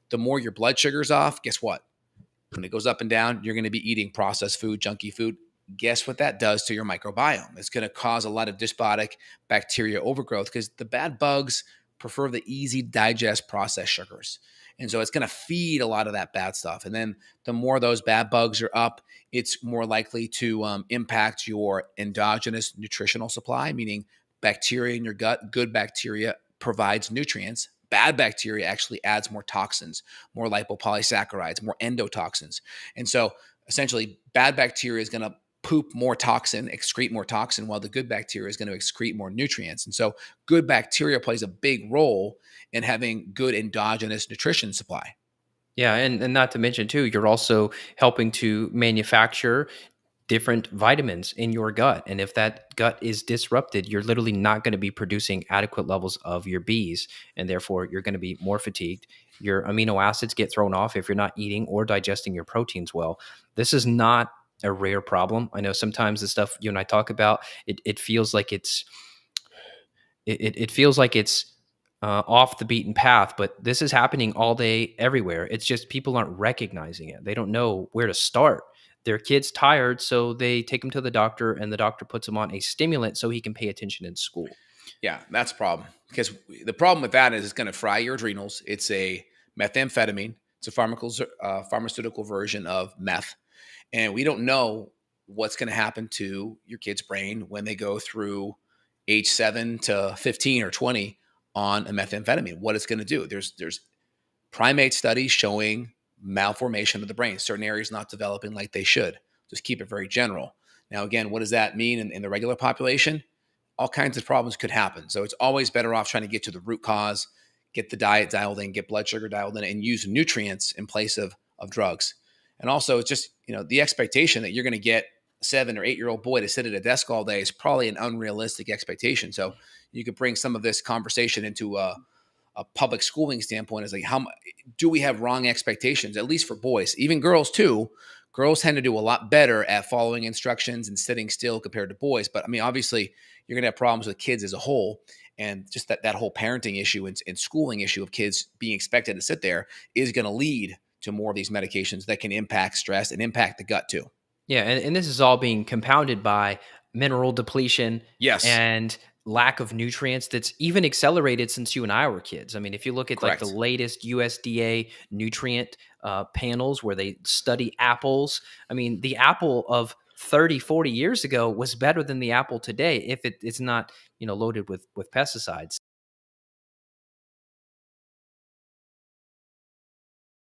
the more your blood sugar's off, guess what? When it goes up and down, you're going to be eating processed food, junky food. Guess what that does to your microbiome? It's going to cause a lot of dysbiotic bacteria overgrowth because the bad bugs prefer the easy digest processed sugars. And so it's going to feed a lot of that bad stuff. And then the more those bad bugs are up, it's more likely to impact your endogenous nutritional supply, meaning bacteria in your gut. Good bacteria provides nutrients. Bad bacteria actually adds more toxins, more lipopolysaccharides, more endotoxins. And so essentially, bad bacteria is going to poop more toxin, excrete more toxin, while the good bacteria is going to excrete more nutrients. And so good bacteria plays a big role in having good endogenous nutrition supply. Yeah, and not to mention too, you're also helping to manufacture different vitamins in your gut. And if that gut is disrupted, you're literally not going to be producing adequate levels of your Bs. And therefore, you're going to be more fatigued. Your amino acids get thrown off if you're not eating or digesting your proteins well. This is not a rare problem. I know sometimes the stuff you and I talk about, it feels like it feels like it's off the beaten path, but this is happening all day, everywhere. It's just people aren't recognizing it. They don't know where to start. Their kid's tired, so they take him to the doctor, and the doctor puts him on a stimulant so he can pay attention in school. Yeah, that's a problem because the problem with that is it's going to fry your adrenals. It's a methamphetamine. It's a pharmaceutical version of meth. And we don't know what's going to happen to your kid's brain when they go through age 7 to 15 or 20 on a methamphetamine, what it's going to do. There's primate studies showing malformation of the brain, certain areas not developing like they should. Just keep it very general. Now, again, what does that mean in the regular population? All kinds of problems could happen. So it's always better off trying to get to the root cause, get the diet dialed in, get blood sugar dialed in, and use nutrients in place of drugs. And also, it's just the expectation that you're going to get a 7 or 8 year old boy to sit at a desk all day is probably an unrealistic expectation. So you could bring some of this conversation into a public schooling standpoint. Is like, how do we have wrong expectations? At least for boys, even girls too. Girls tend to do a lot better at following instructions and sitting still compared to boys. But I mean, obviously, you're going to have problems with kids as a whole. And just that whole parenting issue and schooling issue of kids being expected to sit there is going to lead to more of these medications that can impact stress and impact the gut too. Yeah, and this is all being compounded by mineral depletion Yes, and lack of nutrients that's even accelerated since you and I were kids. I mean, if you look at like the correct. latest USDA nutrient panels where they study apples, I mean, the apple of 30, 40 years ago was better than the apple today if it's not, loaded with pesticides.